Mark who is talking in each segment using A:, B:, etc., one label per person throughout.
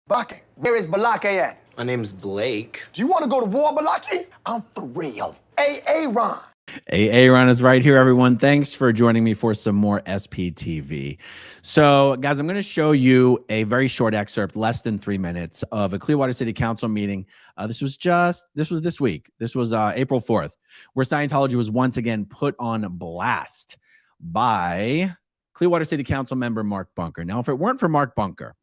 A: Balake, where is Balake at?
B: My name's Blake.
A: Do you want to go to war, Balake? I'm for real. Ron.
C: Ron is right here, everyone. Thanks for joining me for some more SPTV. So, guys, I'm going to show you a very short excerpt, less than 3 minutes, of a Clearwater City Council meeting. This was this week. This was April 4th, where Scientology was once again put on blast by Clearwater City Council member Mark Bunker. Now, if it weren't for Mark Bunker,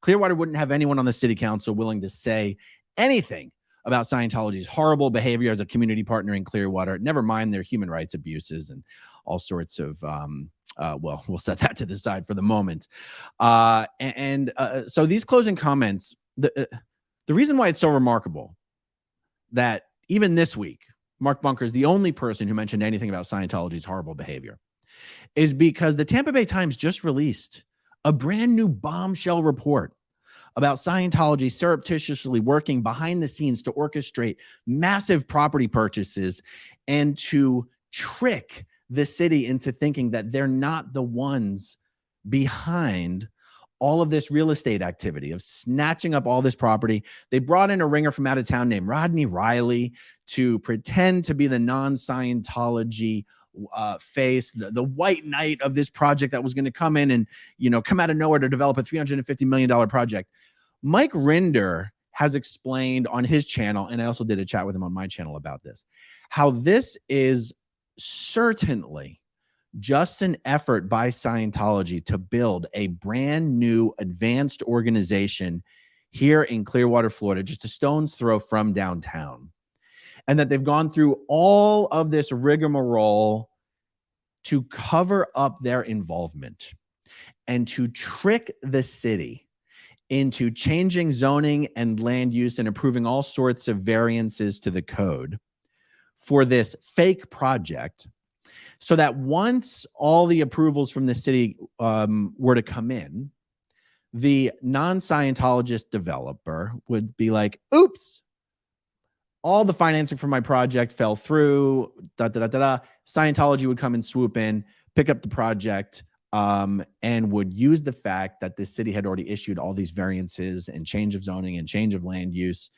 C: Clearwater wouldn't have anyone on the city council willing to say anything about Scientology's horrible behavior as a community partner in Clearwater, never mind their human rights abuses and all sorts of, well, we'll set that to the side for the moment. So these closing comments, the reason why it's so remarkable that even this week, Mark Bunker is the only person who mentioned anything about Scientology's horrible behavior is because the Tampa Bay Times just released a brand new bombshell report about Scientology surreptitiously working behind the scenes to orchestrate massive property purchases and to trick the city into thinking that they're not the ones behind all of this real estate activity of snatching up all this property. They brought in a ringer from out of town named Rodney Riley to pretend to be the non-Scientology face, the white knight of this project that was going to come in and, come out of nowhere to develop a $350 million project. Mike Rinder has explained on his channel, and I also did a chat with him on my channel about this, how this is certainly just an effort by Scientology to build a brand new advanced organization here in Clearwater, Florida, just a stone's throw from downtown. And that they've gone through all of this rigmarole to cover up their involvement and to trick the city into changing zoning and land use and approving all sorts of variances to the code for this fake project, so that once all the approvals from the city were to come in, the non-Scientologist developer would be like, oops, all the financing for my project fell through, Scientology would come and swoop in, pick up the project, and would use the fact that the city had already issued all these variances and change of zoning and change of land use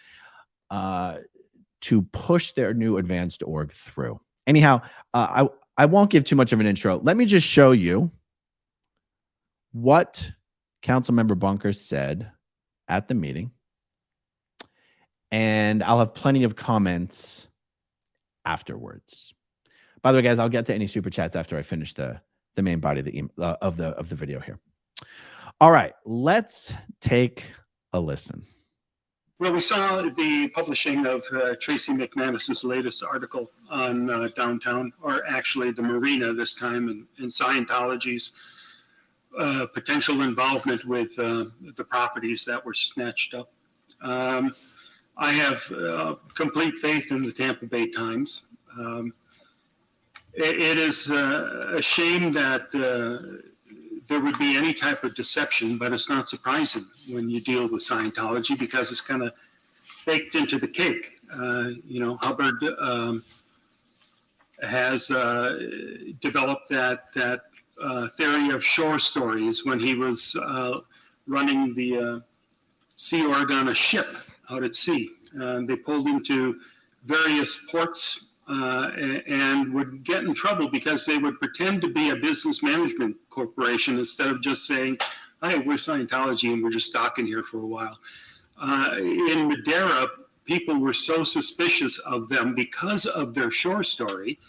C: to push their new advanced org through. Anyhow, I won't give too much of an intro. Let me just show you what Councilmember Bunker said at the meeting, and I'll have plenty of comments afterwards. By the way, guys, I'll get to any super chats after I finish the main body of the video here. All right, let's take a listen.
D: Well, we saw the publishing of Tracy McManus's latest article on downtown, or actually the marina this time, and Scientology's potential involvement with the properties that were snatched up. I have complete faith in the Tampa Bay Times. It is a shame that there would be any type of deception, but it's not surprising when you deal with Scientology because it's kind of baked into the cake. Hubbard has developed that theory of shore stories when he was running the Sea Org on a ship out at sea. They pulled into various ports and would get in trouble because they would pretend to be a business management corporation instead of just saying, hi, we're Scientology and we're just docking here for a while. In Madeira, people were so suspicious of them because of their shore story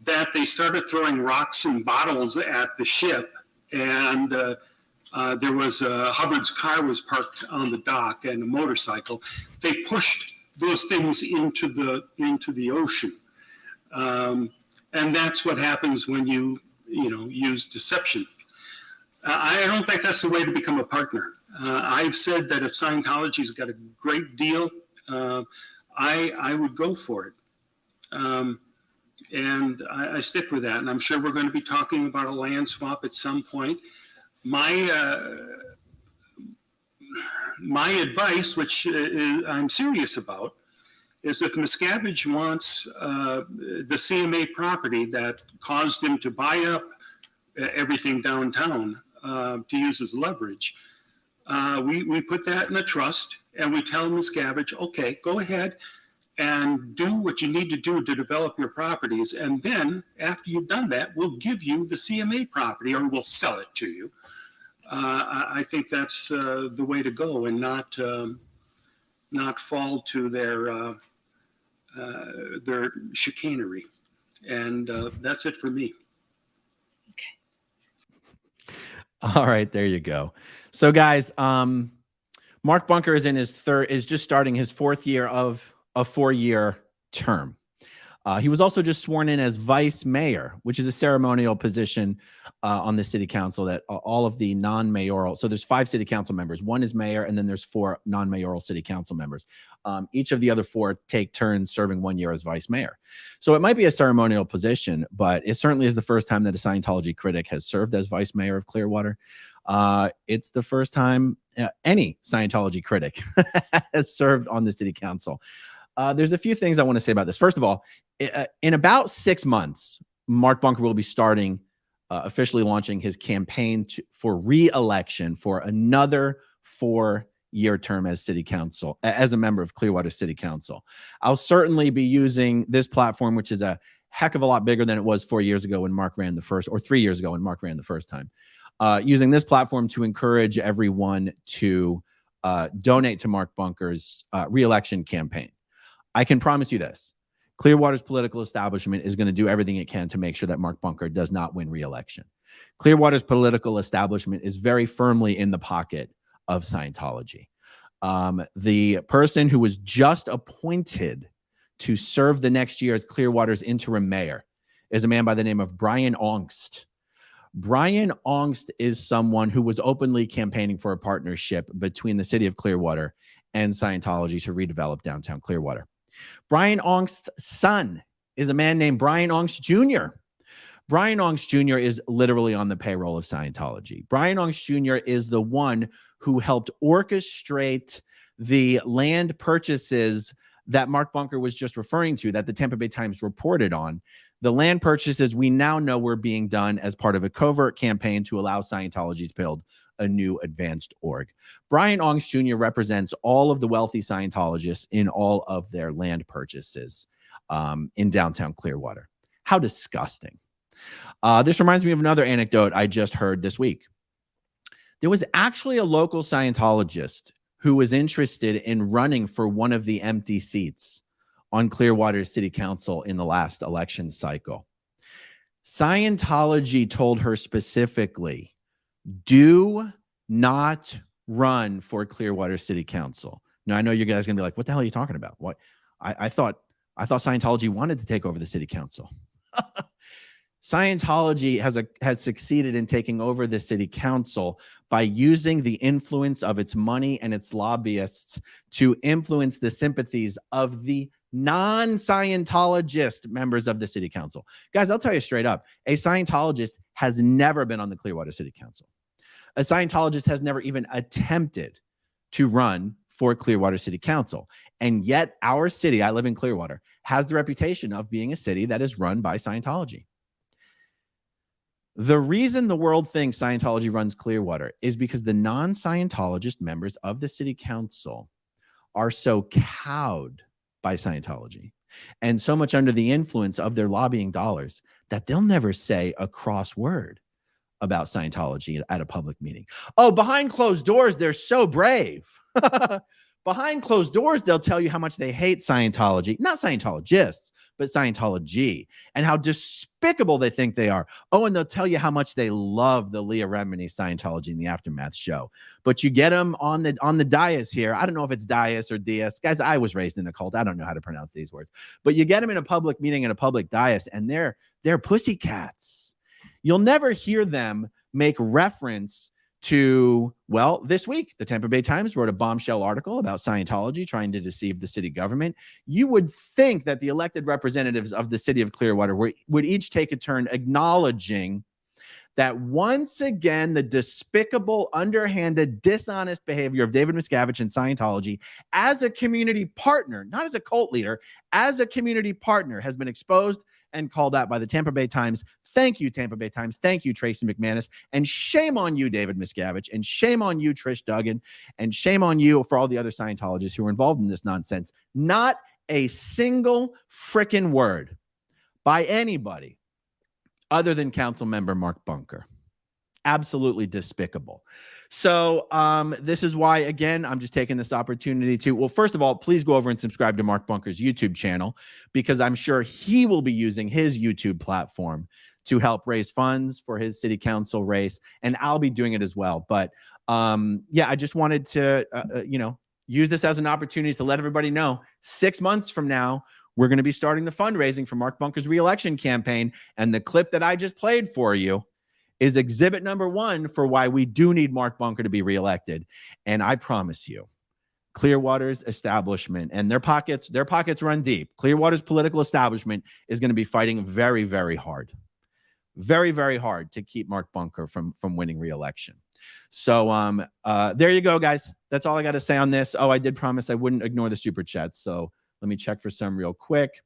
D: that they started throwing rocks and bottles at the ship. And there was Hubbard's car was parked on the dock and a motorcycle. They pushed those things into the ocean. And that's what happens when you use deception. I don't think that's the way to become a partner. I've said that if Scientology's got a great deal, I would go for it. And I stick with that. And I'm sure we're going to be talking about a land swap at some point. My advice, which I'm serious about, is if Miscavige wants the CMA property that caused him to buy up everything downtown to use as leverage, we put that in a trust, and we tell Miscavige, okay, go ahead and do what you need to do to develop your properties. And then after you've done that, we'll give you the CMA property, or we'll sell it to you. I think that's the way to go, and not fall to their chicanery. And that's it for me.
C: All right, there you go. So guys, Mark Bunker is in his is just starting his 4th year of a 4-year term. He was also just sworn in as vice mayor, which is a ceremonial position on the city council that all of the non-mayoral, so there's 5 city council members. 1 is mayor, and then there's 4 non-mayoral city council members. Each of the other 4 take turns serving 1 year as vice mayor. So it might be a ceremonial position, but it certainly is the first time that a Scientology critic has served as vice mayor of Clearwater. It's the first time any Scientology critic has served on the city council. There's a few things I want to say about this. First of all, in about 6 months, Mark Bunker will be starting, officially launching his campaign for re-election for another 4-year term as city council, as a member of Clearwater City Council. I'll certainly be using this platform, which is a heck of a lot bigger than it was 4 years ago when Mark ran the first, or 3 years ago when Mark ran the first time. Using this platform to encourage everyone to donate to Mark Bunker's re-election campaign. I can promise you this. Clearwater's political establishment is going to do everything it can to make sure that Mark Bunker does not win re-election. Clearwater's political establishment is very firmly in the pocket of Scientology. The person who was just appointed to serve the next year as Clearwater's interim mayor is a man by the name of Brian Ongst. Brian Ongst is someone who was openly campaigning for a partnership between the city of Clearwater and Scientology to redevelop downtown Clearwater. Brian Ongst's son is a man named Brian Ongst Jr. Brian Ongst Jr. is literally on the payroll of Scientology. Brian Ongst Jr. is the one who helped orchestrate the land purchases that Mark Bunker was just referring to, that the Tampa Bay Times reported on. The land purchases we now know were being done as part of a covert campaign to allow Scientology to build a new advanced org. Brian Ongst Jr. represents all of the wealthy Scientologists in all of their land purchases in downtown Clearwater. How disgusting. This reminds me of another anecdote I just heard this week. There was actually a local Scientologist who was interested in running for one of the empty seats on Clearwater City Council in the last election cycle. Scientology told her specifically, do not run for Clearwater City Council. Now, I know you guys are going to be like, what the hell are you talking about? What? I thought Scientology wanted to take over the city council. Scientology has succeeded in taking over the city council by using the influence of its money and its lobbyists to influence the sympathies of the non-Scientologist members of the city council. Guys, I'll tell you straight up, a Scientologist has never been on the Clearwater City Council. A Scientologist has never even attempted to run for Clearwater City Council. And yet our city, I live in Clearwater, has the reputation of being a city that is run by Scientology. The reason the world thinks Scientology runs Clearwater is because the non-Scientologist members of the city council are so cowed by Scientology and so much under the influence of their lobbying dollars that they'll never say a cross word about Scientology at a public meeting. Oh, behind closed doors, they're so brave. Behind closed doors, they'll tell you how much they hate Scientology, not Scientologists, but Scientology, and how despicable they think they are. Oh, and they'll tell you how much they love the Leah Remini Scientology in the Aftermath show. But you get them on the dais here. I don't know if it's dais or dais. Guys, I was raised in a cult. I don't know how to pronounce these words. But you get them in a public meeting, in a public dais, and they're pussycats. You'll never hear them make reference to, well, this week, the Tampa Bay Times wrote a bombshell article about Scientology trying to deceive the city government. You would think that the elected representatives of the city of Clearwater would each take a turn acknowledging that once again, the despicable, underhanded, dishonest behavior of David Miscavige and Scientology as a community partner, not as a cult leader, as a community partner, has been exposed and called out by the Tampa Bay Times. Thank you, Tampa Bay Times. Thank you, Tracy McManus. And shame on you, David Miscavige. And shame on you, Trish Duggan. And shame on you for all the other Scientologists who are involved in this nonsense. Not a single frickin' word by anybody other than Council Member Mark Bunker. Absolutely despicable. So this is why, again, I'm just taking this opportunity to, well, first of all, please go over and subscribe to Mark Bunker's YouTube channel, because I'm sure he will be using his YouTube platform to help raise funds for his city council race, and I'll be doing it as well. But yeah, I just wanted to, use this as an opportunity to let everybody know 6 months from now, we're going to be starting the fundraising for Mark Bunker's reelection campaign. And the clip that I just played for you is exhibit number 1 for why we do need Mark Bunker to be reelected. And I promise you, Clearwater's establishment and their pockets run deep. Clearwater's political establishment is going to be fighting very, very hard. Very, very hard to keep Mark Bunker from winning reelection. So there you go, guys. That's all I got to say on this. Oh, I did promise I wouldn't ignore the super chats. So let me check for some real quick.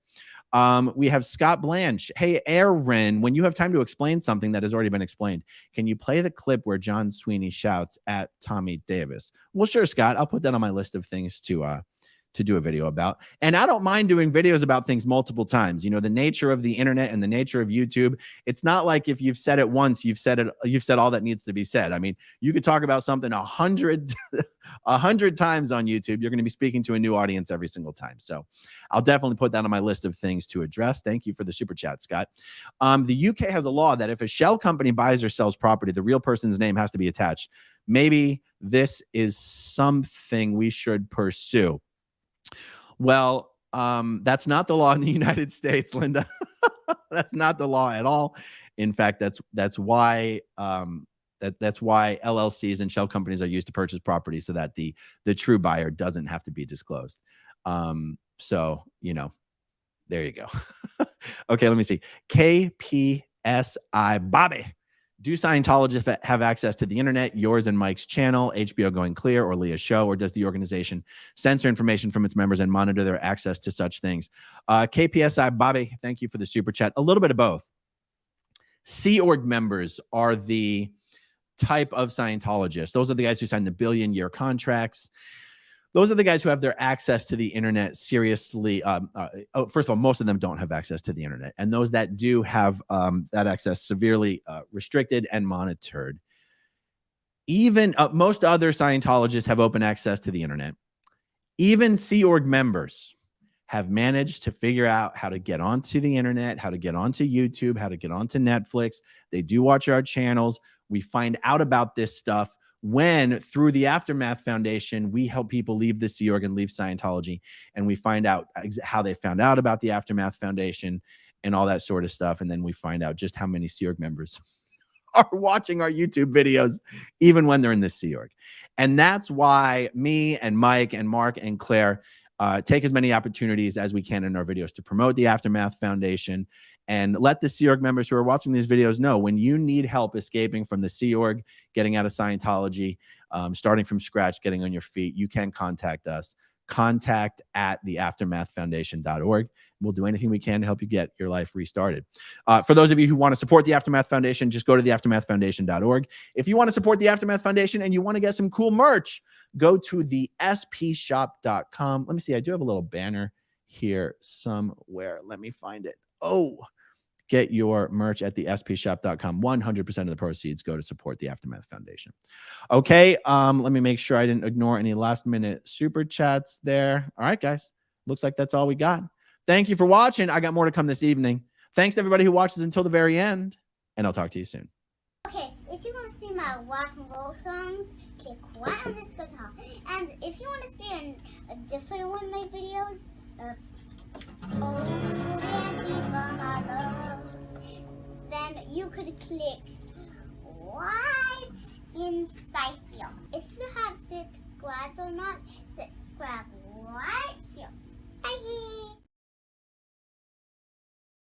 C: We have Scott Blanche. Hey, Aaron, when you have time to explain something that has already been explained, can you play the clip where John Sweeney shouts at Tommy Davis? Well, sure, Scott. I'll put that on my list of things to do a video about. And I don't mind doing videos about things multiple times. You know, the nature of the internet and the nature of YouTube, it's not like if you've said it once, you've said all that needs to be said. I mean, you could talk about something 100 times on YouTube. You're going to be speaking to a new audience every single time. So I'll definitely put that on my list of things to address. Thank you for the super chat, Scott. The UK has a law that if a shell company buys or sells property, the real person's name has to be attached. Maybe this is something we should pursue. Well, that's not the law in the United States, Linda. That's not the law at all. In fact, that's why that's why LLCs and shell companies are used to purchase property, so that the true buyer doesn't have to be disclosed. So, there you go. Okay, let me see. KPSI Bobby. Do Scientologists have access to the internet, yours and Mike's channel, HBO Going Clear, or Leah's show, or does the organization censor information from its members and monitor their access to such things? KPSI Bobby, thank you for the super chat. A little bit of both. Sea Org members are the type of Scientologists. Those are the guys who sign the billion-year contracts. Those are the guys who have their access to the internet seriously. First of all, most of them don't have access to the internet. And those that do have that access severely restricted and monitored. Even most other Scientologists have open access to the internet. Even Sea Org members have managed to figure out how to get onto the internet, how to get onto YouTube, how to get onto Netflix. They do watch our channels. We find out about this stuff when, through the Aftermath Foundation, we help people leave the Sea Org and leave Scientology, and we find out how they found out about the Aftermath Foundation and all that sort of stuff. And then we find out just how many Sea Org members are watching our YouTube videos, even when they're in the Sea Org. And that's why me and Mike and Mark and Claire take as many opportunities as we can in our videos to promote the Aftermath Foundation and let the Sea Org members who are watching these videos know when you need help escaping from the Sea Org, getting out of Scientology, starting from scratch, getting on your feet, you can contact us. contact@theaftermathfoundation.org. We'll do anything we can to help you get your life restarted. For those of you who want to support the Aftermath Foundation, just go to theaftermathfoundation.org. If you want to support the Aftermath Foundation and you want to get some cool merch, go to thespshop.com. Let me see. I do have a little banner here somewhere. Let me find it. Oh, get your merch at thespshop.com. 100% of the proceeds go to support the Aftermath Foundation. Okay, let me make sure I didn't ignore any last-minute super chats there. All right, guys. Looks like that's all we got. Thank you for watching. I got more to come this evening. Thanks to everybody who watches until the very end, and I'll talk to you soon.
B: Okay, if you want to see my rock and roll songs, click right on this guitar. And if you want to see a different one of my videos, then you could click right inside here. If you have subscribed or not,